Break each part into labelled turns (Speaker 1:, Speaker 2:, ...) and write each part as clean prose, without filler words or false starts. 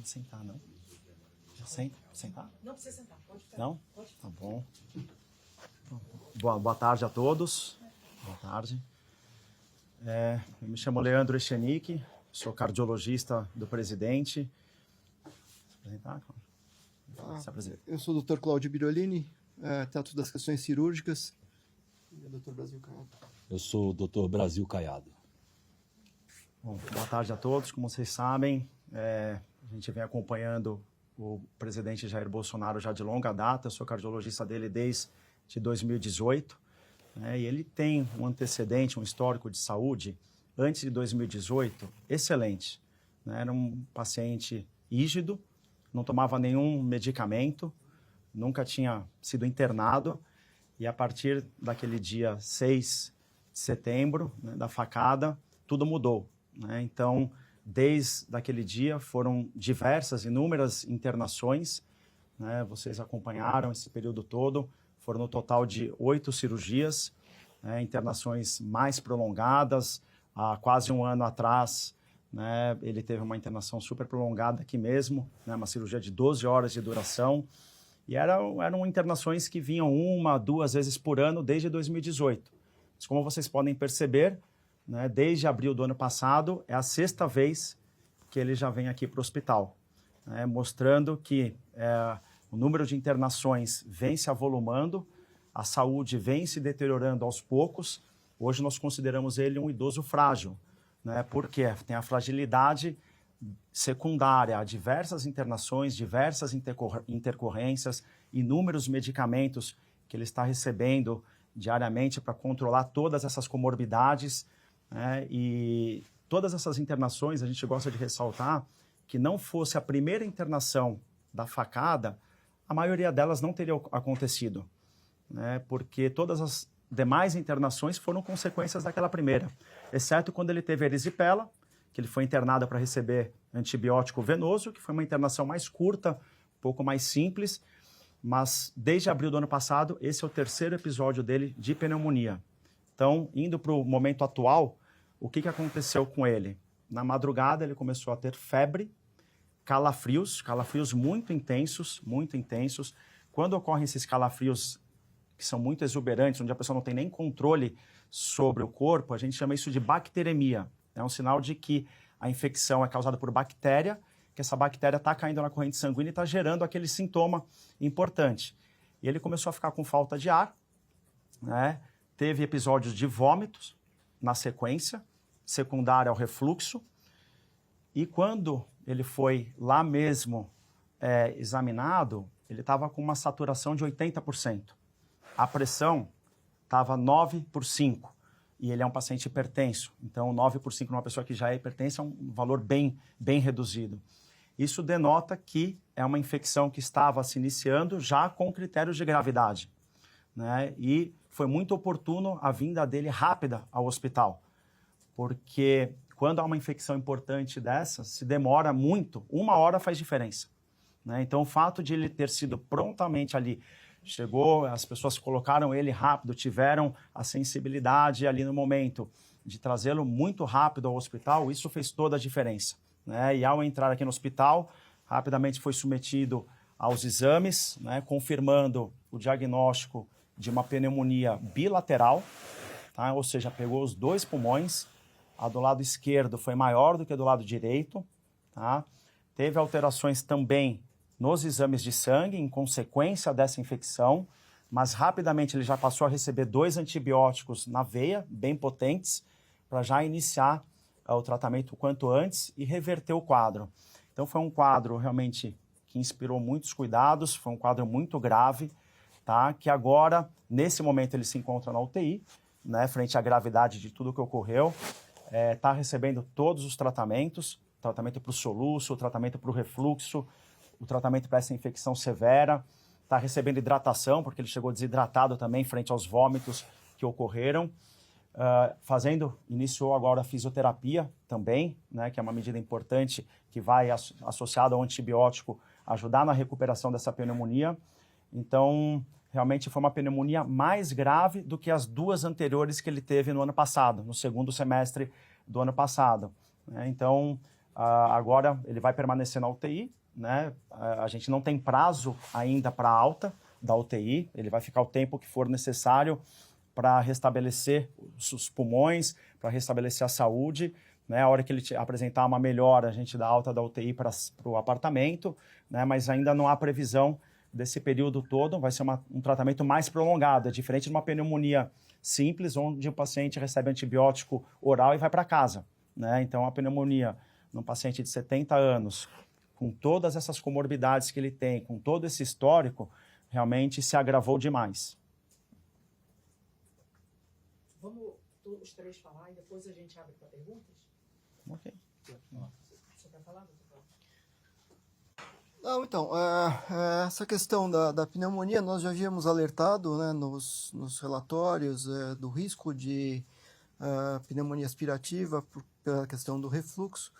Speaker 1: sentar, não? Já senta? Sentar?
Speaker 2: Não precisa sentar, pode ficar.
Speaker 1: Não?
Speaker 2: Pode.
Speaker 1: Tá bom. Boa tarde a todos. Boa tarde. Eu me chamo Leandro Echenique, sou cardiologista do presidente. Se apresentar?
Speaker 3: Eu sou o Dr. Cláudio Birolini, trato das questões cirúrgicas. E o Dr. Brasil Caiado.
Speaker 4: Eu sou o Dr. Brasil Caiado.
Speaker 1: Bom, boa tarde a todos. Como vocês sabem, a gente vem acompanhando o presidente Jair Bolsonaro já de longa data. Eu sou cardiologista dele desde 2018. E ele tem um antecedente, um histórico de saúde, antes de 2018, excelente. Era um paciente rígido, não tomava nenhum medicamento, nunca tinha sido internado. E a partir daquele dia 6 de setembro, da facada, tudo mudou. Então, desde aquele dia, foram inúmeras internações. Vocês acompanharam esse período todo. Foram no total de 8 cirurgias, internações mais prolongadas. Há quase um ano atrás, ele teve uma internação super prolongada aqui mesmo, uma cirurgia de 12 horas de duração. E eram internações que vinham 1, 2 vezes por ano desde 2018. Mas como vocês podem perceber, desde abril do ano passado, é a 6ª vez que ele já vem aqui para o hospital, mostrando que o número de internações vem se avolumando, a saúde vem se deteriorando aos poucos. Hoje nós consideramos ele um idoso frágil, porque tem a fragilidade secundária a diversas internações, diversas intercorrências, inúmeros medicamentos que ele está recebendo diariamente para controlar todas essas comorbidades. E todas essas internações, a gente gosta de ressaltar que não fosse a primeira internação da facada, a maioria delas não teria acontecido, porque todas as demais internações foram consequências daquela primeira, exceto quando ele teve erisipela, que ele foi internado para receber antibiótico venoso, que foi uma internação mais curta, um pouco mais simples, mas desde abril do ano passado, esse é o 3º episódio dele de pneumonia. Então, indo para o momento atual, o que aconteceu com ele? Na madrugada, ele começou a ter febre, calafrios muito intensos. Quando ocorrem esses calafrios que são muito exuberantes, onde a pessoa não tem nem controle sobre o corpo, a gente chama isso de bacteremia. É um sinal de que a infecção é causada por bactéria, que essa bactéria está caindo na corrente sanguínea e está gerando aquele sintoma importante. E ele começou a ficar com falta de ar, teve episódios de vômitos na sequência, secundária ao refluxo. E quando ele foi lá mesmo examinado, ele estava com uma saturação de 80%. A pressão estava 9/5. E ele é um paciente hipertenso. Então, 9/5 numa pessoa que já é hipertensa é um valor bem reduzido. Isso denota que é uma infecção que estava se iniciando já com critérios de gravidade. E foi muito oportuno a vinda dele rápida ao hospital, porque quando há uma infecção importante dessa, se demora muito, 1 hora faz diferença. Então, o fato de ele ter sido prontamente ali, chegou, as pessoas colocaram ele rápido, tiveram a sensibilidade ali no momento de trazê-lo muito rápido ao hospital, isso fez toda a diferença. E ao entrar aqui no hospital, rapidamente foi submetido aos exames, confirmando o diagnóstico de uma pneumonia bilateral, ou seja, pegou os 2 pulmões, a do lado esquerdo foi maior do que a do lado direito, Teve alterações também nos exames de sangue, em consequência dessa infecção, mas rapidamente ele já passou a receber 2 antibióticos na veia, bem potentes, para já iniciar o tratamento o quanto antes e reverter o quadro. Então foi um quadro realmente que inspirou muitos cuidados, foi um quadro muito grave, que agora, nesse momento, ele se encontra na UTI, frente à gravidade de tudo que ocorreu, está recebendo todos os tratamentos, tratamento para o soluço, tratamento para o refluxo, o tratamento para essa infecção severa, está recebendo hidratação, porque ele chegou desidratado também frente aos vômitos que ocorreram, iniciou agora a fisioterapia também, que é uma medida importante que vai associada ao antibiótico ajudar na recuperação dessa pneumonia. Então, realmente foi uma pneumonia mais grave do que as 2 anteriores que ele teve no ano passado, no 2º semestre do ano passado. Então, agora ele vai permanecer na UTI, né? A gente não tem prazo ainda para alta da UTI, ele vai ficar o tempo que for necessário para restabelecer os pulmões, para restabelecer a saúde, né? A hora que ele apresentar uma melhora, a gente dá alta da UTI para o apartamento, né? Mas ainda não há previsão desse período todo, vai ser um tratamento mais prolongado, é diferente de uma pneumonia simples, onde o paciente recebe antibiótico oral e vai para casa, né? Então, a pneumonia num paciente de 70 anos, com todas essas comorbidades que ele tem, com todo esse histórico, realmente se agravou demais.
Speaker 2: Vamos os três falar e depois a gente abre para perguntas?
Speaker 1: Ok.
Speaker 2: Você quer falar, doutor Cláudio?
Speaker 3: Não, então, essa questão da pneumonia, nós já havíamos alertado, né, nos relatórios do risco de pneumonia aspirativa pela questão do refluxo.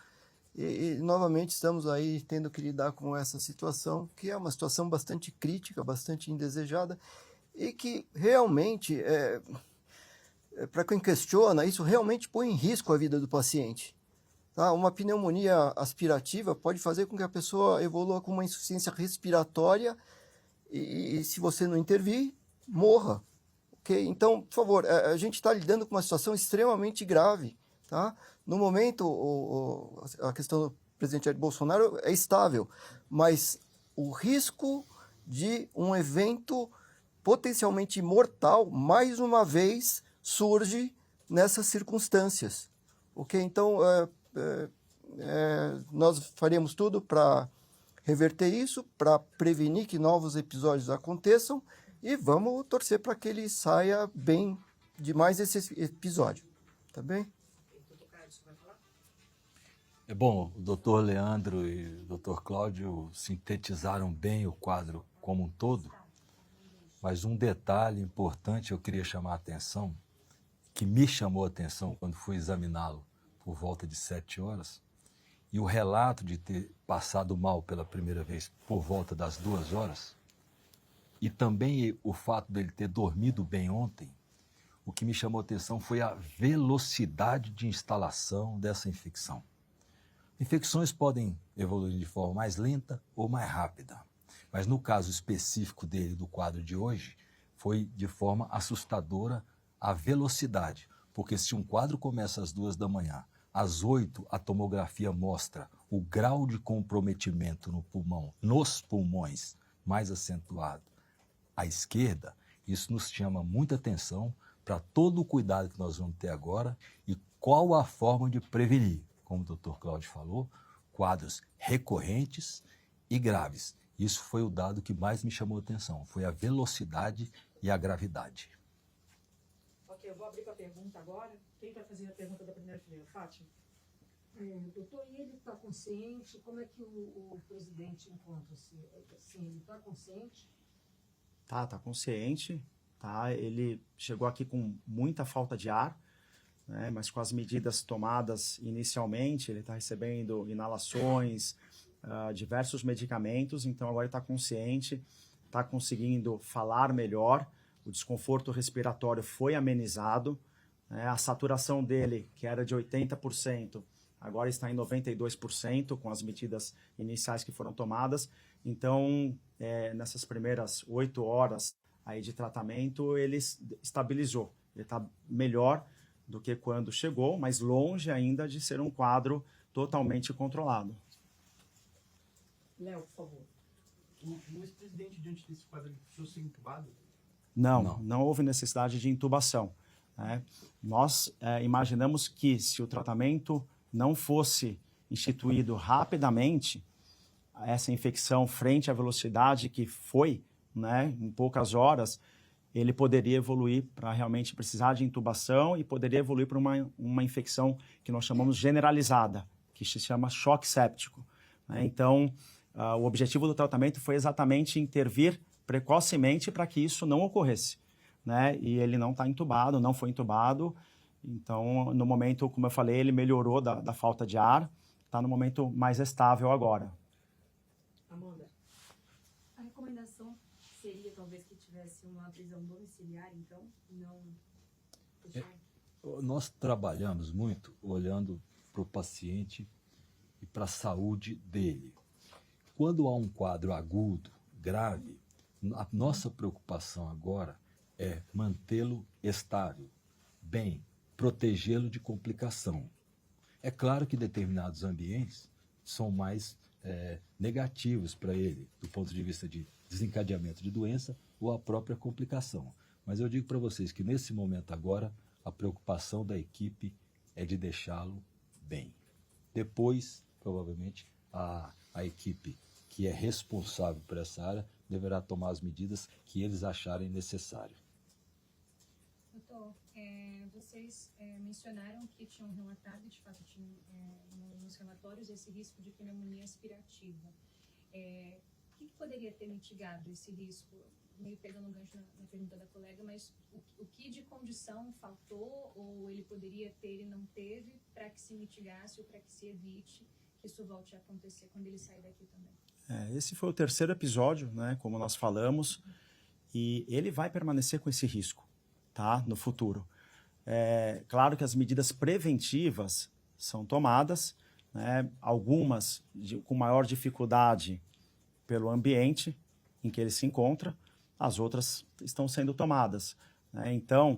Speaker 3: E, novamente, estamos aí tendo que lidar com essa situação, que é uma situação bastante crítica, bastante indesejada, e que realmente, para quem questiona, isso realmente põe em risco a vida do paciente. Tá? Uma pneumonia aspirativa pode fazer com que a pessoa evolua com uma insuficiência respiratória e se você não intervir, morra. Okay? Então, por favor, a gente está lidando com uma situação extremamente grave. Tá? No momento, a questão do presidente Jair Bolsonaro é estável, mas o risco de um evento potencialmente mortal, mais uma vez, surge nessas circunstâncias. Okay? Então, nós faremos tudo para reverter isso, para prevenir que novos episódios aconteçam e vamos torcer para que ele saia bem de mais esse episódio. Tá bem?
Speaker 4: É bom, o doutor Leandro e o doutor Cláudio sintetizaram bem o quadro como um todo, mas um detalhe importante eu queria chamar a atenção, que me chamou a atenção quando fui examiná-lo por volta de 7 horas, e o relato de ter passado mal pela primeira vez por volta das 2 horas, e também o fato dele ter dormido bem ontem, o que me chamou a atenção foi a velocidade de instalação dessa infecção. Infecções podem evoluir de forma mais lenta ou mais rápida, mas no caso específico dele, do quadro de hoje, foi de forma assustadora a velocidade, porque se um quadro começa às 2 da manhã, às 8 a tomografia mostra o grau de comprometimento no pulmão, nos pulmões, mais acentuado à esquerda, isso nos chama muita atenção para todo o cuidado que nós vamos ter agora e qual a forma de prevenir, como o doutor Cláudio falou, quadros recorrentes e graves. Isso foi o dado que mais me chamou a atenção, foi a velocidade e a gravidade.
Speaker 2: Ok, eu vou abrir para a pergunta agora. Quem vai fazer a pergunta da primeira fileira? Fátima?
Speaker 5: Doutor, e ele está consciente? Como é que o presidente encontra-se? Assim, ele está consciente?
Speaker 1: Tá consciente, tá? Ele chegou aqui com muita falta de ar, né? Mas com as medidas tomadas inicialmente, ele está recebendo inalações, diversos medicamentos, então agora ele está consciente, está conseguindo falar melhor, o desconforto respiratório foi amenizado, né? A saturação dele, que era de 80%, agora está em 92% com as medidas iniciais que foram tomadas. Então, nessas primeiras 8 horas aí de tratamento, ele estabilizou. Ele está melhor do que quando chegou, mas longe ainda de ser um quadro totalmente controlado.
Speaker 2: Léo, por favor.
Speaker 6: O ex-presidente, diante desse quadro, precisou ser entubado?
Speaker 1: Não houve necessidade de intubação, né? Nós imaginamos que se o tratamento não fosse instituído rapidamente, essa infecção frente à velocidade que foi, né, em poucas horas, ele poderia evoluir para realmente precisar de intubação e poderia evoluir para uma infecção que nós chamamos generalizada, que se chama choque séptico, né? Então, o objetivo do tratamento foi exatamente intervir precocemente para que isso não ocorresse, né? E ele não está entubado, não foi entubado. Então, no momento, como eu falei, ele melhorou da falta de ar, está no momento mais estável agora.
Speaker 2: Amanda.
Speaker 5: A recomendação seria talvez que tivesse uma prisão domiciliar, então, não...
Speaker 4: Nós trabalhamos muito olhando para o paciente e para a saúde dele. quando há um quadro agudo, grave, a nossa preocupação agora é mantê-lo estável, bem, protegê-lo de complicação. É claro que determinados ambientes são mais negativos para ele, do ponto de vista de desencadeamento de doença ou a própria complicação. Mas eu digo para vocês que nesse momento agora, a preocupação da equipe é de deixá-lo bem. Depois, provavelmente, a equipe que é responsável por essa área deverá tomar as medidas que eles acharem necessário.
Speaker 7: Doutor, vocês mencionaram que tinham relatado, de fato, nos relatórios, esse risco de pneumonia aspirativa. O que poderia ter mitigado esse risco? Meio pegando um gancho na pergunta da colega, mas o que de condição faltou ou ele poderia ter e não teve para que se mitigasse ou para que se evite que isso volte a acontecer quando ele sair daqui também?
Speaker 1: Esse foi o terceiro episódio, né, como nós falamos, e ele vai permanecer com esse risco, tá, no futuro. Claro que as medidas preventivas são tomadas, né, algumas com maior dificuldade pelo ambiente em que ele se encontra, as outras estão sendo tomadas, né? Então,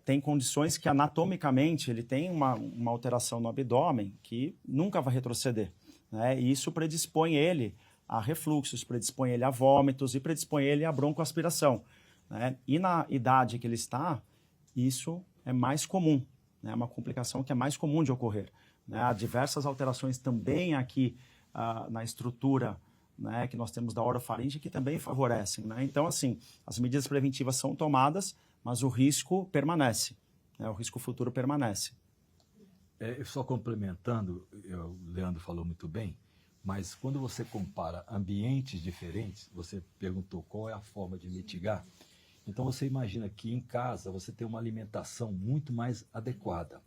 Speaker 1: tem condições que anatomicamente ele tem uma alteração no abdômen que nunca vai retroceder, né? E isso predispõe ele a refluxos, predispõe ele a vômitos e predispõe ele a broncoaspiração, né? E na idade que ele está, isso é mais comum, né? É uma complicação que é mais comum de ocorrer, né? Há diversas alterações também aqui na estrutura, né, que nós temos da orofaringe que também favorecem, né? Então, assim, as medidas preventivas são tomadas, mas o risco permanece, né? O risco futuro permanece.
Speaker 4: Só complementando, o Leandro falou muito bem, mas quando você compara ambientes diferentes, você perguntou qual é a forma de mitigar, então você imagina que em casa você tem uma alimentação muito mais adequada.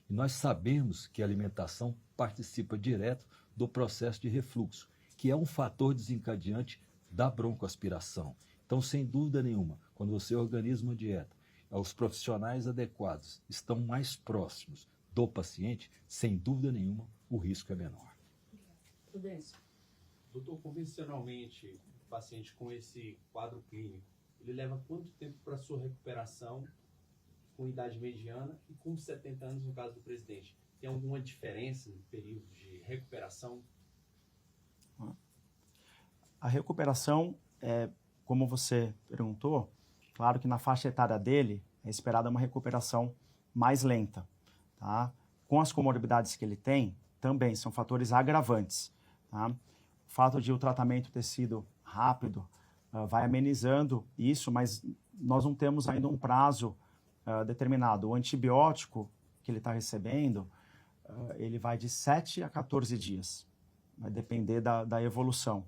Speaker 4: E nós sabemos que a alimentação participa direto do processo de refluxo, que é um fator desencadeante da broncoaspiração. Então, sem dúvida nenhuma, quando você organiza uma dieta, os profissionais adequados estão mais próximos do paciente, sem dúvida nenhuma, o risco é menor.
Speaker 2: Prudência.
Speaker 6: Doutor, convencionalmente, o paciente com esse quadro clínico, ele leva quanto tempo para sua recuperação com idade mediana e com 70 anos no caso do presidente? Tem alguma diferença no período de recuperação?
Speaker 1: A recuperação, como você perguntou, claro que na faixa etária dele é esperada uma recuperação mais lenta, tá? Com as comorbidades que ele tem, também são fatores agravantes, tá? O fato de o tratamento ter sido rápido vai amenizando isso, mas nós não temos ainda um prazo determinado. O antibiótico que ele está recebendo, ele vai de 7 a 14 dias, vai depender da evolução.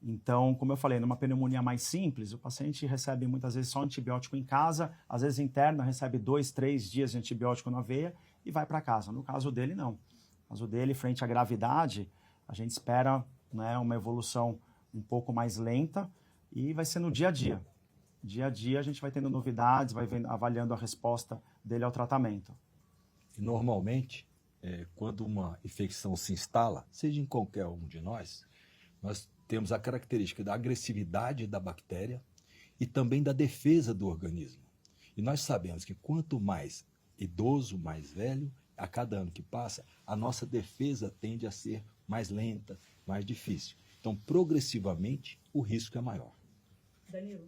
Speaker 1: Então, como eu falei, numa pneumonia mais simples, o paciente recebe muitas vezes só antibiótico em casa, às vezes interna, recebe 2, 3 dias de antibiótico na veia e vai para casa. No caso dele, não. No caso dele, frente à gravidade, a gente espera, né, uma evolução um pouco mais lenta e vai ser no dia a dia. Dia a dia a gente vai tendo novidades, vai avaliando a resposta dele ao tratamento.
Speaker 4: E normalmente, quando uma infecção se instala, seja em qualquer um de nós temos a característica da agressividade da bactéria e também da defesa do organismo. E nós sabemos que quanto mais idoso, mais velho, a cada ano que passa, a nossa defesa tende a ser mais lenta, mais difícil. Então, progressivamente, o risco é maior.
Speaker 2: Danilo.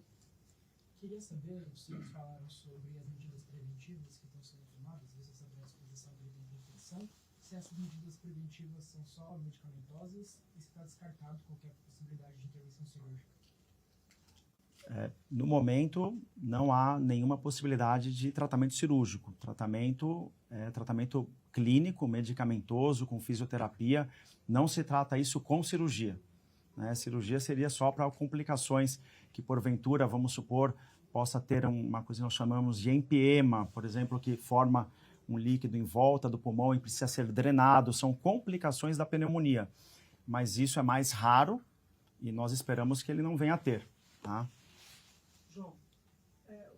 Speaker 8: Queria saber, vocês falaram sobre as medidas preventivas que estão sendo tomadas, essas exposição à infecção, se essas medidas preventivas são só medicamentosas e se está descartado qualquer possibilidade de intervenção cirúrgica.
Speaker 1: No momento, não há nenhuma possibilidade de tratamento cirúrgico. Tratamento clínico, medicamentoso, com fisioterapia. Não se trata isso com cirurgia, né? Cirurgia seria só para complicações que, porventura, vamos supor, possa ter uma coisa que nós chamamos de empiema, por exemplo, que forma um líquido em volta do pulmão e precisa ser drenado. São complicações da pneumonia. Mas isso é mais raro e nós esperamos que ele não venha a ter, tá?
Speaker 6: João,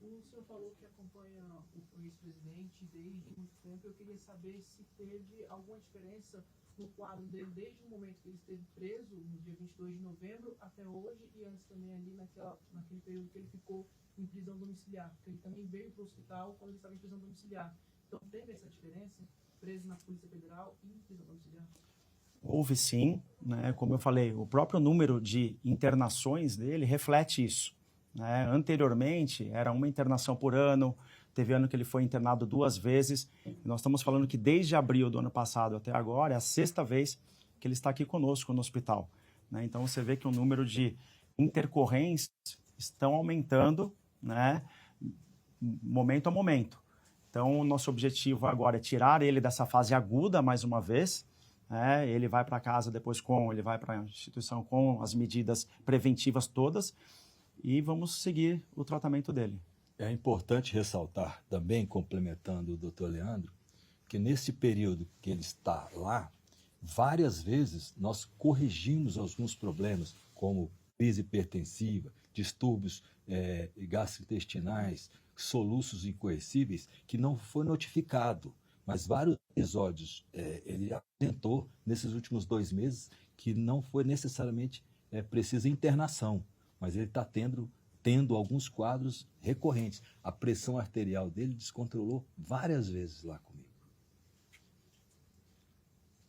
Speaker 6: o senhor falou que acompanha o ex-presidente desde muito
Speaker 8: tempo. Eu queria saber se teve alguma diferença no quadro dele desde o momento que ele esteve preso, no dia 22 de novembro, até hoje, e antes também ali naquele período que ele ficou em prisão domiciliar, porque ele também veio para o hospital quando ele estava em prisão domiciliar. Então, teve essa diferença, preso na Polícia Federal e em prisão domiciliar?
Speaker 1: Houve sim, né? Como eu falei, o próprio número de internações dele reflete isso, né? Anteriormente, era uma internação por ano, teve ano que ele foi internado 2 vezes, e nós estamos falando que desde abril do ano passado até agora é a 6ª vez que ele está aqui conosco no hospital, né? Então você vê que o número de intercorrências estão aumentando, né? Momento a momento. Então o nosso objetivo agora é tirar ele dessa fase aguda mais uma vez, né? Ele vai para casa depois ele vai para a instituição com as medidas preventivas todas e vamos seguir o tratamento dele.
Speaker 4: É importante ressaltar também, complementando o doutor Leandro, que nesse período que ele está lá, várias vezes nós corrigimos alguns problemas, como crise hipertensiva, distúrbios gastrointestinais, soluços incoercíveis, que não foi notificado. Mas vários episódios ele apresentou nesses últimos 2 meses que não foi necessariamente precisa internação, mas ele está tendo alguns quadros recorrentes. A pressão arterial dele descontrolou várias vezes lá comigo.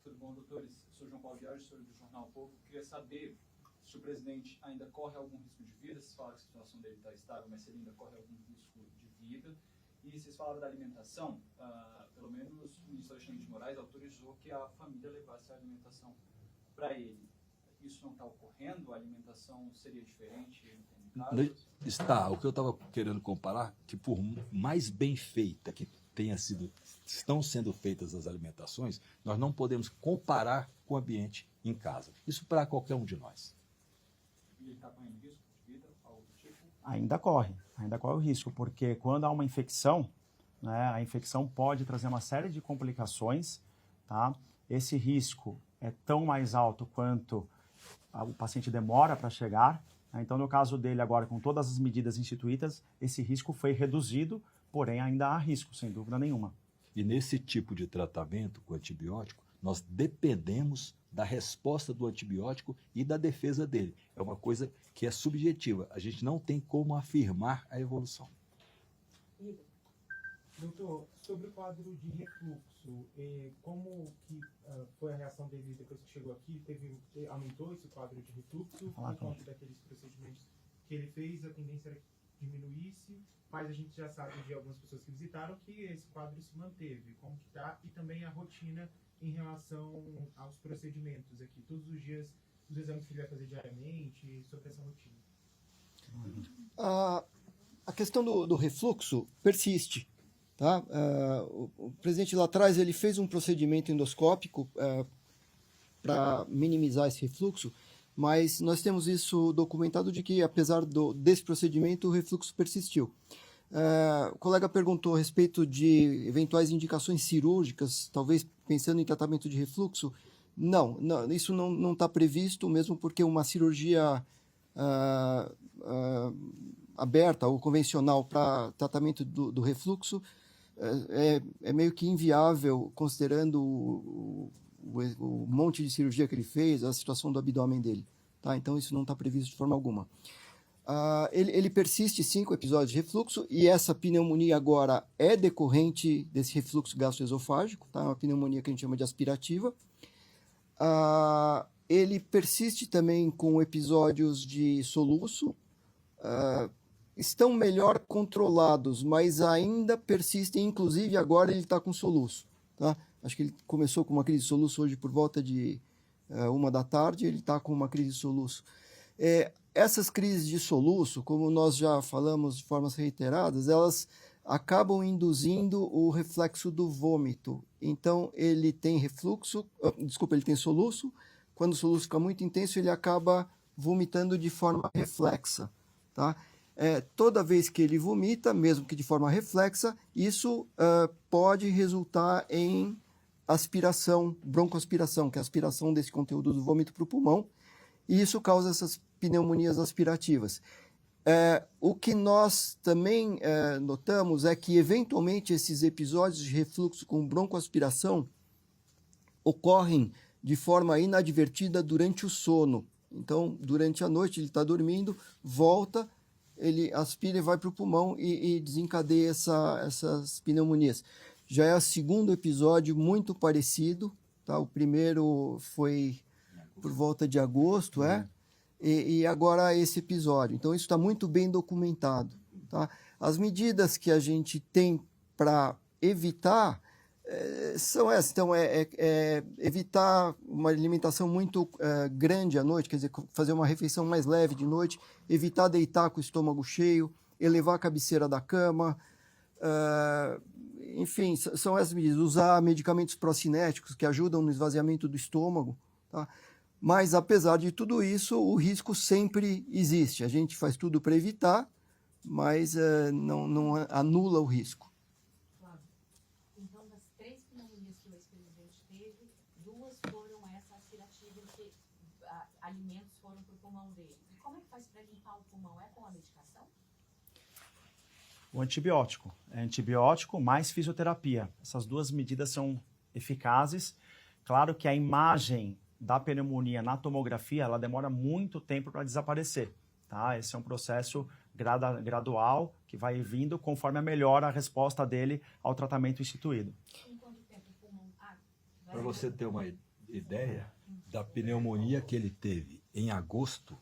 Speaker 9: Tudo bom, doutores? Eu sou João Paulo Diário, sou do Jornal Povo. Queria saber se o presidente ainda corre algum risco de vida. Vocês falaram que a situação dele está estável, mas se ele ainda corre algum risco de vida. E vocês falaram da alimentação, pelo menos o ministro Alexandre de Moraes autorizou que a família levasse a alimentação para ele. Isso não está ocorrendo? A alimentação seria diferente em casos?
Speaker 4: Está. O que eu estava querendo comparar, que por mais bem feita que estão sendo feitas as alimentações, nós não podemos comparar com o ambiente em casa. Isso para qualquer um de nós.
Speaker 9: E ele está correndo risco de vida, algo do tipo?
Speaker 1: Ainda corre o risco, porque quando há uma infecção, né, a infecção pode trazer uma série de complicações, tá? Esse risco é tão mais alto quanto o paciente demora para chegar, né? Então, no caso dele agora, com todas as medidas instituídas, esse risco foi reduzido, porém ainda há risco, sem dúvida nenhuma.
Speaker 4: E nesse tipo de tratamento com antibiótico, nós dependemos da resposta do antibiótico e da defesa dele. É uma coisa que é subjetiva. A gente não tem como afirmar a evolução.
Speaker 8: Doutor, sobre o quadro de refluxo, como que foi a reação dele depois que chegou aqui? Aumentou esse quadro de refluxo por conta daqueles procedimentos que ele fez? A tendência era que diminuísse, mas a gente já sabe de algumas pessoas que visitaram que esse quadro se manteve. Como que está? E também a rotina em relação aos procedimentos aqui. Todos os dias, os exames que ele vai fazer diariamente, sobre essa rotina.
Speaker 3: A questão do refluxo persiste. Tá? O presidente lá atrás ele fez um procedimento endoscópico para minimizar esse refluxo, mas nós temos isso documentado de que, apesar desse procedimento, o refluxo persistiu. O colega perguntou a respeito de eventuais indicações cirúrgicas, talvez pensando em tratamento de refluxo. Não, isso não está previsto, mesmo porque uma cirurgia aberta ou convencional para tratamento do refluxo é meio que inviável, considerando o monte de cirurgia que ele fez, a situação do abdômen dele. Tá? Então, isso não está previsto de forma alguma. Ele persiste sim com episódios de refluxo, e essa pneumonia agora é decorrente desse refluxo gastroesofágico, tá? Uma pneumonia que a gente chama de aspirativa. Ele persiste também com episódios de soluço, estão melhor controlados, mas ainda persistem, inclusive agora ele está com soluço. Tá? Acho que ele começou com uma crise de soluço hoje por volta de 13h, ele está com uma crise de soluço. Essas crises de soluço, como nós já falamos de formas reiteradas, elas acabam induzindo o reflexo do vômito. Então, ele tem ele tem soluço. Quando o soluço fica muito intenso, ele acaba vomitando de forma reflexa. Tá? Toda vez que ele vomita, mesmo que de forma reflexa, isso pode resultar em aspiração, broncoaspiração, que é a aspiração desse conteúdo do vômito para o pulmão, e isso causa essas pneumonias aspirativas. O que nós também notamos é que, eventualmente, esses episódios de refluxo com broncoaspiração ocorrem de forma inadvertida durante o sono. Então, durante a noite, ele está dormindo, volta, ele aspira e vai para o pulmão e desencadeia essas pneumonias. Já é o segundo episódio muito parecido, tá? O primeiro foi por volta de agosto, e agora esse episódio. Então, isso está muito bem documentado, tá? As medidas que a gente tem para evitar são essas. Então, evitar uma alimentação muito grande à noite, quer dizer, fazer uma refeição mais leve de noite, evitar deitar com o estômago cheio, elevar a cabeceira da cama, enfim, são essas medidas. Usar medicamentos procinéticos que ajudam no esvaziamento do estômago, tá? Mas, apesar de tudo isso, o risco sempre existe. A gente faz tudo para evitar, mas não anula o risco.
Speaker 10: Claro. Então, das 3 pneumonias que o ex-presidente teve, 2 foram essa aspirativa que alimentos foram para o pulmão dele. E como é que faz para limpar o pulmão? É com a medicação?
Speaker 1: O antibiótico. É antibiótico mais fisioterapia. Essas 2 medidas são eficazes. Claro que a imagem da pneumonia na tomografia, ela demora muito tempo para desaparecer, tá? Esse é um processo gradual que vai vindo conforme melhora a resposta dele ao tratamento instituído.
Speaker 10: Em quanto tempo o pulmão...
Speaker 4: Para você ter uma ideia da pneumonia que ele teve em agosto,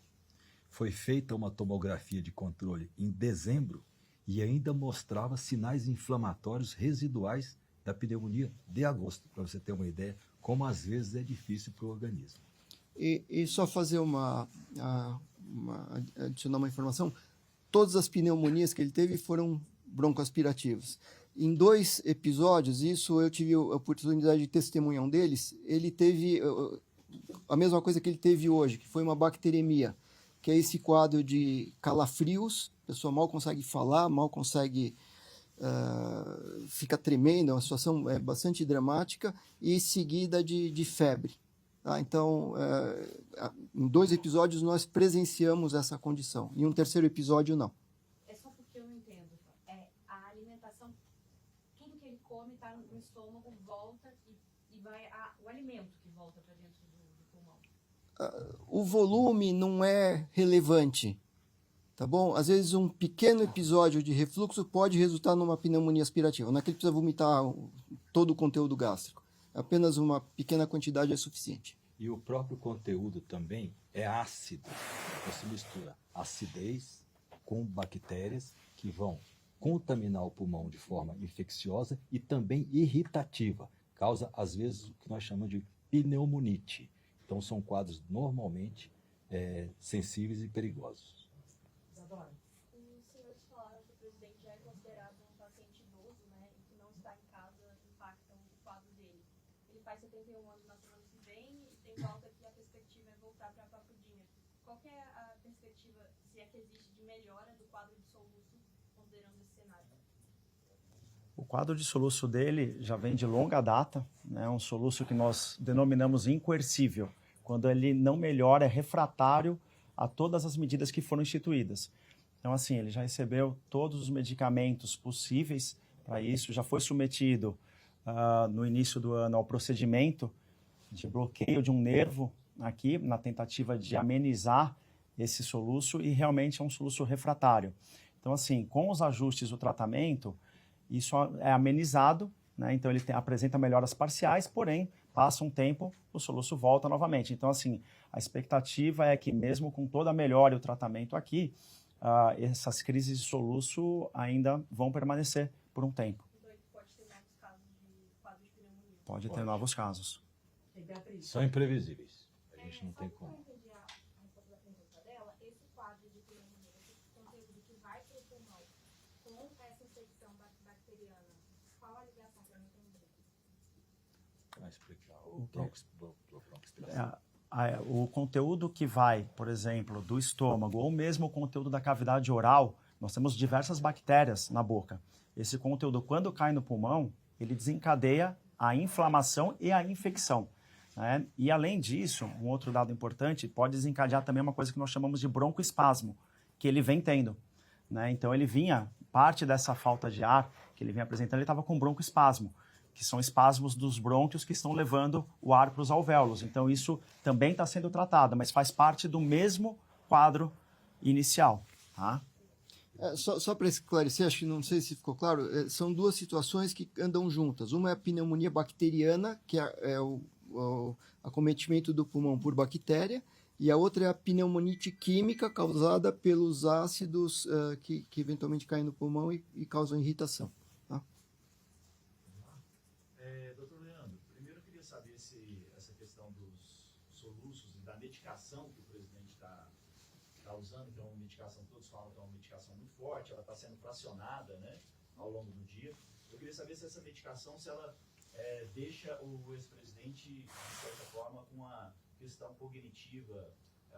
Speaker 4: foi feita uma tomografia de controle em dezembro e ainda mostrava sinais inflamatórios residuais da pneumonia de agosto, para você ter uma ideia como às vezes é difícil para o organismo.
Speaker 3: E só fazer adicionar uma informação, todas as pneumonias que ele teve foram broncoaspirativas. Em 2 episódios, isso eu tive a oportunidade de testemunhar um deles, ele teve a mesma coisa que ele teve hoje, que foi uma bacteremia, que é esse quadro de calafrios, a pessoa mal consegue falar, mal consegue... fica tremendo, é uma situação bastante dramática, e seguida de febre. Tá? Então, em 2 episódios nós presenciamos essa condição, em um terceiro episódio não.
Speaker 10: É só porque eu não entendo. A alimentação, tudo que ele come está no estômago, volta e vai o alimento que volta para dentro do pulmão.
Speaker 3: O volume não é relevante. Tá bom? Às vezes um pequeno episódio de refluxo pode resultar numa pneumonia aspirativa. Não é que ele precisa vomitar todo o conteúdo gástrico. Apenas uma pequena quantidade é suficiente.
Speaker 4: E o próprio conteúdo também é ácido. Você mistura acidez com bactérias que vão contaminar o pulmão de forma infecciosa e também irritativa. Causa, às vezes, o que nós chamamos de pneumonite. Então, são quadros normalmente sensíveis e perigosos.
Speaker 10: Isadora.
Speaker 11: Os senhores falaram que o presidente já é considerado um paciente idoso, né, e que não está em casa impactam o quadro dele. Ele faz 71 anos na semana que vem e tem volta que a perspectiva é voltar para a papudinha. Qual que é a perspectiva, se é que existe, de melhora do quadro de soluço, considerando esse cenário?
Speaker 1: O quadro de soluço dele já vem de longa data, né? Um soluço que nós denominamos incoercível. Quando ele não melhora, é refratário a todas as medidas que foram instituídas. Então, assim, ele já recebeu todos os medicamentos possíveis para isso, já foi submetido no início do ano ao procedimento de bloqueio de um nervo aqui, na tentativa de amenizar esse soluço, e realmente é um soluço refratário. Então, assim, com os ajustes do tratamento, isso é amenizado, né? Então ele apresenta melhoras parciais, porém, passa um tempo, o soluço volta novamente. Então, assim, a expectativa é que mesmo com toda a melhora e o tratamento aqui, essas crises de soluço ainda vão permanecer por um tempo.
Speaker 11: Então ele pode ter novos casos de quadro de pneumonia?
Speaker 1: Pode ter novos casos.
Speaker 4: São imprevisíveis. A gente não tem como.
Speaker 11: Só para entender a resposta da pergunta dela, esse quadro de pneumonia, esse conteúdo que vai para o pulmão com essa infecção bacteriana, qual a ligação para não entender?
Speaker 4: Vai explicar o broncoaspiração.
Speaker 1: O conteúdo que vai, por exemplo, do estômago, ou mesmo o conteúdo da cavidade oral, nós temos diversas bactérias na boca. Esse conteúdo, quando cai no pulmão, ele desencadeia a inflamação e a infecção, né? E, além disso, um outro dado importante, pode desencadear também uma coisa que nós chamamos de broncoespasmo, que ele vem tendo, né? Então ele vinha, parte dessa falta de ar que ele vinha apresentando, ele estava com broncoespasmo, que são espasmos dos brônquios que estão levando o ar para os alvéolos. Então isso também está sendo tratado, mas faz parte do mesmo quadro inicial, tá?
Speaker 3: Só para esclarecer, acho que não sei se ficou claro, são duas situações que andam juntas. Uma é a pneumonia bacteriana, que é o acometimento do pulmão por bactéria, e a outra é a pneumonite química causada pelos ácidos que eventualmente caem no pulmão e causam irritação. Tá?
Speaker 1: Doutor Leandro, primeiro eu queria saber se essa questão dos soluços e da medicação que o presidente está usando, que é uma medicação, todos falam que é uma medicação muito forte, ela está sendo fracionada, né, ao longo do dia. Eu queria saber se essa medicação, se ela deixa o ex-presidente, de certa forma, com uma questão cognitiva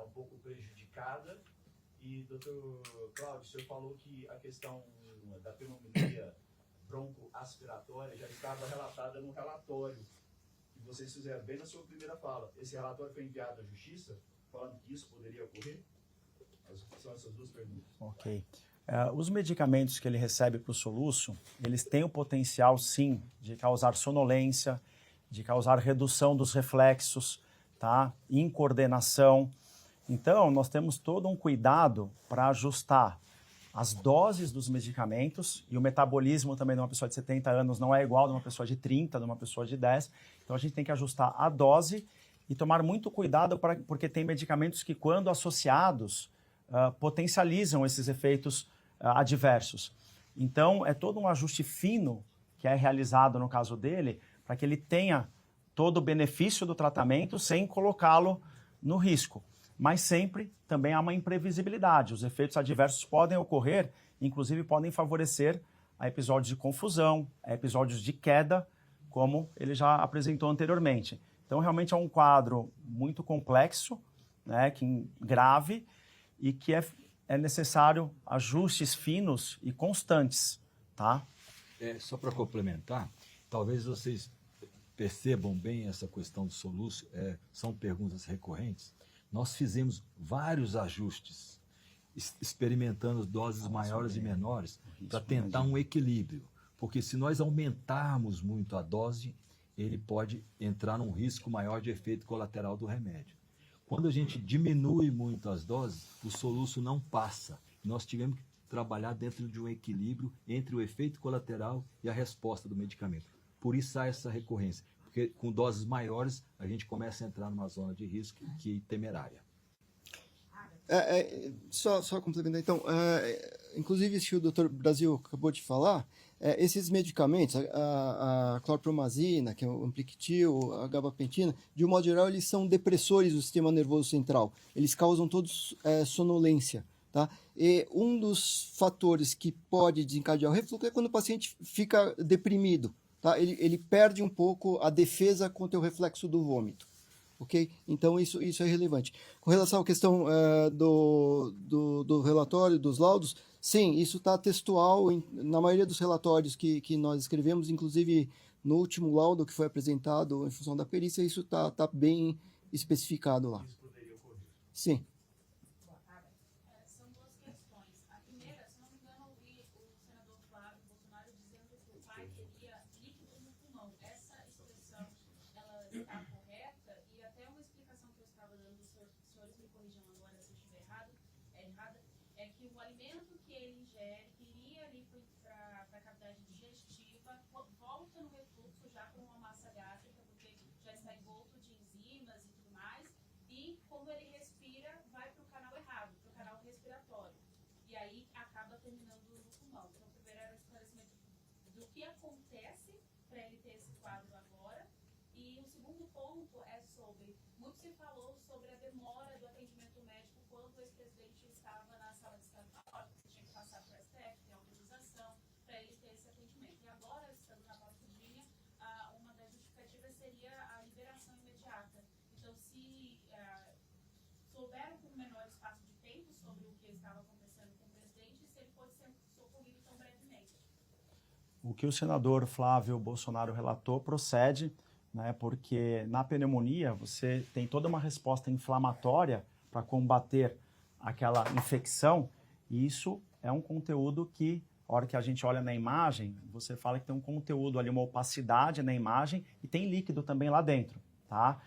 Speaker 1: um pouco prejudicada. E, doutor Cláudio, o senhor falou que a questão da pneumonia broncoaspiratória já estava relatada no relatório que vocês fizeram bem na sua primeira fala. Esse relatório foi enviado à Justiça, falando que isso poderia ocorrer? São essas duas perguntas. Ok. Os medicamentos que ele recebe para o soluço, eles têm o potencial, sim, de causar sonolência, de causar redução dos reflexos, tá? Incoordenação. Então, nós temos todo um cuidado para ajustar as doses dos medicamentos, e o metabolismo também de uma pessoa de 70 anos não é igual de uma pessoa de 30, de uma pessoa de 10. Então, a gente tem que ajustar a dose e tomar muito cuidado, porque tem medicamentos que, quando associados, potencializam esses efeitos adversos. Então, é todo um ajuste fino que é realizado no caso dele, para que ele tenha todo o benefício do tratamento sem colocá-lo no risco. Mas sempre também há uma imprevisibilidade. Os efeitos adversos podem ocorrer, inclusive podem favorecer a episódios de confusão, a episódios de queda, como ele já apresentou anteriormente. Então, realmente é um quadro muito complexo, né, grave, e que é necessário ajustes finos e constantes, tá?
Speaker 4: Só para complementar, talvez vocês percebam bem essa questão do soluço, são perguntas recorrentes. Nós fizemos vários ajustes, experimentando doses maiores e menores, para tentar um equilíbrio. Porque se nós aumentarmos muito a dose, ele pode entrar num risco maior de efeito colateral do remédio. Quando a gente diminui muito as doses, o soluço não passa. Nós tivemos que trabalhar dentro de um equilíbrio entre o efeito colateral e a resposta do medicamento. Por isso há essa recorrência, porque com doses maiores a gente começa a entrar numa zona de risco que é temerária.
Speaker 3: Só complementar, então, inclusive isso que o Dr. Brasil acabou de falar, esses medicamentos, a clorpromazina, que é o Ampliquitil, a gabapentina, de um modo geral, eles são depressores do sistema nervoso central. Eles causam todos sonolência, tá? E um dos fatores que pode desencadear o refluxo é quando o paciente fica deprimido, tá? Ele perde um pouco a defesa contra o reflexo do vômito. Ok? Então, isso é relevante. Com relação à questão do relatório, dos laudos, sim, isso está textual na maioria dos relatórios que nós escrevemos, inclusive no último laudo que foi apresentado em função da perícia, isso está bem especificado lá.
Speaker 1: Isso poderia ocorrer?
Speaker 3: Sim.
Speaker 10: São duas questões. A primeira, se não me engano, eu ouvi o senador Flávio Bolsonaro dizendo que o pai teria líquido no pulmão. Essa expressão, ela está correta? E até uma explicação que eu estava dando, os senhores me corrijam agora se eu estiver errada, é que o alimento que ele ingere, que iria ali para a cavidade digestiva, volta no refluxo já com uma massa gástrica, porque já está envolto de enzimas e tudo mais, e como ele respira, vai para o canal errado, para o canal respiratório. E aí acaba terminando no pulmão. Então, o primeiro era o esclarecimento do que acontece para ele ter esse quadro agora. E o segundo ponto é sobre, muito se falou sobre a demora do atendimento médico quando o ex-presidente estava na sala de estado da ordem, que tinha que passar para o STF, ter autorização para ele ter esse atendimento. E agora, estando na Patrulhinha, uma das justificativas seria a liberação imediata. Então, se souberam com menor espaço de tempo sobre o que estava acontecendo com o presidente, se ele pode ser socorrido tão brevemente.
Speaker 1: O que o senador Flávio Bolsonaro relatou procede, né, porque na pneumonia você tem toda uma resposta inflamatória para combater aquela infecção, E isso é um conteúdo que, a hora que a gente olha na imagem, você fala que tem um conteúdo ali, uma opacidade na imagem e tem líquido também lá dentro, tá?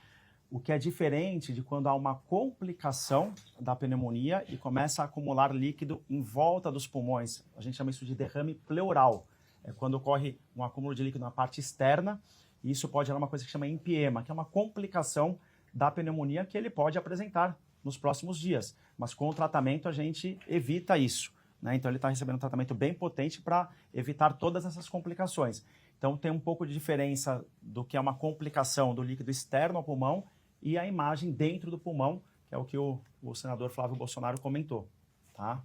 Speaker 1: O que é diferente de quando há uma complicação da pneumonia e começa a acumular líquido em volta dos pulmões. A gente chama isso de derrame pleural. É quando ocorre um acúmulo de líquido na parte externa, e isso pode gerar uma coisa que chama empiema, que é uma complicação da pneumonia que ele pode apresentar nos próximos dias. Mas com o tratamento a gente evita isso, né? Então ele está recebendo um tratamento bem potente para evitar todas essas complicações. Então tem um pouco de diferença do que é uma complicação do líquido externo ao pulmão e a imagem dentro do pulmão, que é o que o senador Flávio Bolsonaro comentou, tá?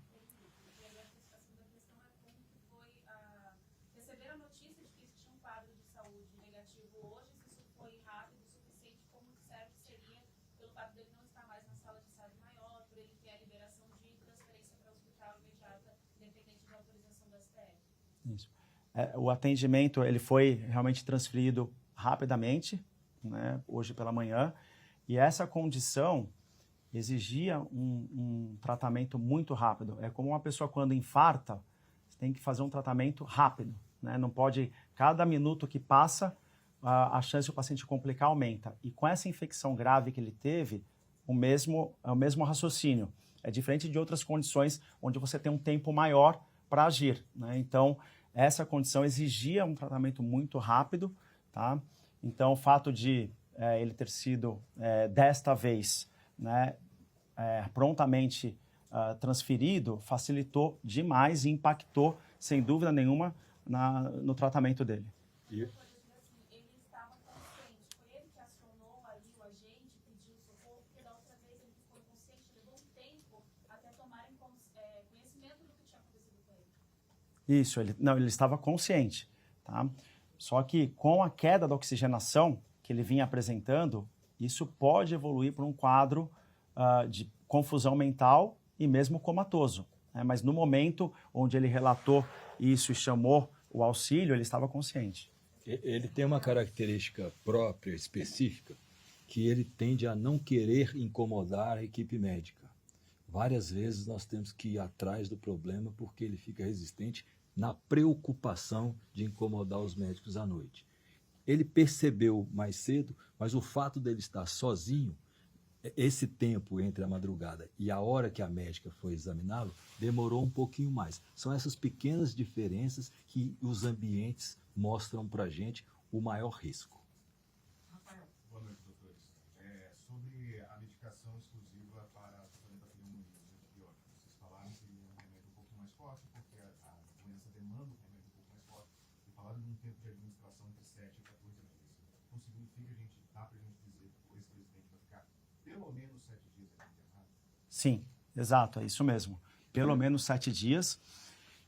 Speaker 11: Receber a notícia de que existia um quadro de saúde negativo hoje, se isso foi rápido o suficiente, como serve seria pelo fato dele não estar mais na sala de estado maior, por ele ter a liberação de transferência para o hospital imediata, independente da autorização do STF?
Speaker 1: Isso. O atendimento ele foi realmente transferido rapidamente, né, hoje pela manhã, e essa condição exigia um tratamento muito rápido. É como uma pessoa quando infarta, você tem que fazer um tratamento rápido, né? Não pode, cada minuto que passa, a chance do paciente complicar aumenta. E com essa infecção grave que ele teve, é o mesmo raciocínio. É diferente de outras condições onde você tem um tempo maior para agir, né? Então, essa condição exigia um tratamento muito rápido, tá? Então, o fato de ele ter sido, desta vez, né, prontamente transferido, facilitou demais e impactou, sem dúvida nenhuma, no tratamento dele.
Speaker 11: Ele estava consciente, foi ele que acionou ali o agente, pediu socorro, porque da outra vez ele ficou inconsciente, levou um tempo até tomarem conhecimento do que tinha acontecido com ele.
Speaker 1: Isso, ele estava consciente, tá? Só que com a queda da oxigenação que ele vinha apresentando, isso pode evoluir para um quadro de confusão mental e mesmo comatoso, né? Mas no momento onde ele relatou isso e chamou o auxílio, ele estava consciente.
Speaker 4: Ele tem uma característica própria, específica, que ele tende a não querer incomodar a equipe médica. Várias vezes nós temos que ir atrás do problema porque ele fica resistente na preocupação de incomodar os médicos à noite. Ele percebeu mais cedo, mas o fato dele estar sozinho, esse tempo entre a madrugada e a hora que a médica foi examiná-lo, demorou um pouquinho mais. São essas pequenas diferenças que os ambientes mostram para a gente o maior risco.
Speaker 12: Rafael. Boa noite, doutores. Sobre a medicação exclusiva para o tratamento da pneumonia, os antibióticos, vocês falaram que é um remédio um pouco mais forte, porque a doença demanda um remédio um pouco mais forte, e falaram de um tempo de administração entre 7 e 14 dias. Então significa, dá para a gente dizer que o ex-presidente vai ficar pelo menos 7 dias aqui internado?
Speaker 1: Sim, exato, é isso mesmo. Pelo menos 7 dias.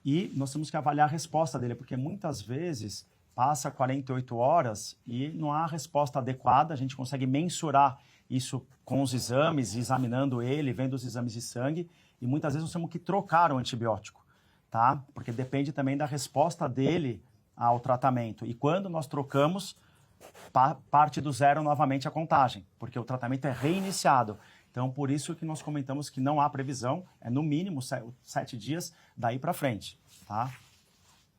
Speaker 1: E nós temos que avaliar a resposta dele, porque muitas vezes passa 48 horas e não há resposta adequada. A gente consegue mensurar isso com os exames, examinando ele, vendo os exames de sangue, e muitas vezes nós temos que trocar o antibiótico, tá? Porque depende também da resposta dele ao tratamento. E quando nós trocamos, parte do zero novamente a contagem, porque o tratamento é reiniciado. Então, por isso que nós comentamos que não há previsão, é no mínimo 7 dias daí para frente, tá?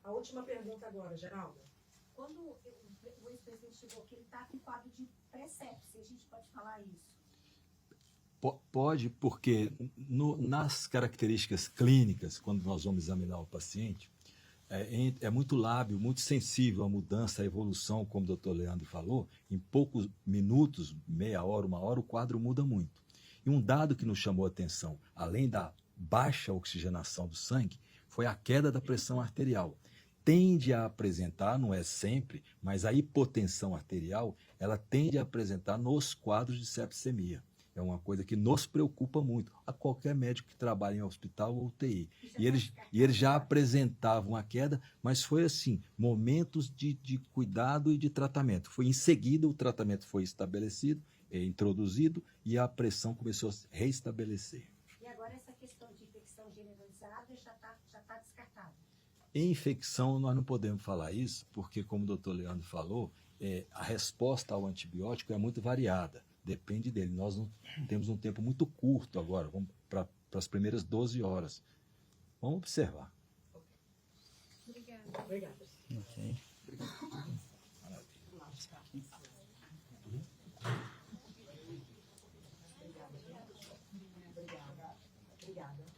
Speaker 2: A última pergunta agora, Geraldo.
Speaker 5: Quando o ex-presidente chegou aqui, ele está com quadro de pré-sepse, a gente pode falar isso?
Speaker 4: Pode, porque nas características clínicas, quando nós vamos examinar o paciente, é muito lábil, muito sensível à mudança, à evolução, como o doutor Leandro falou. Em poucos minutos, meia hora, uma hora, o quadro muda muito. E um dado que nos chamou a atenção, além da baixa oxigenação do sangue, foi a queda da pressão arterial. Tende a apresentar, não é sempre, mas a hipotensão arterial, ela tende a apresentar nos quadros de sepsemia. É uma coisa que nos preocupa muito, a qualquer médico que trabalha em hospital ou UTI. E eles já apresentavam a queda, mas foi assim, momentos de cuidado e de tratamento. Foi em seguida, o tratamento foi estabelecido, introduzido, e a pressão começou a se reestabelecer.
Speaker 5: E agora essa questão de infecção generalizada já tá descartada?
Speaker 4: Em infecção, nós não podemos falar isso, porque, como o doutor Leandro falou, a resposta ao antibiótico é muito variada. Depende dele. Nós não temos um tempo muito curto agora, vamos para as primeiras 12 horas. Vamos observar.
Speaker 7: Obrigada.
Speaker 2: Obrigada.
Speaker 1: Ok.
Speaker 2: Obrigada.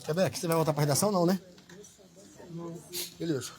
Speaker 3: Rebeca, você vai voltar para redação? Não, né? Beleza.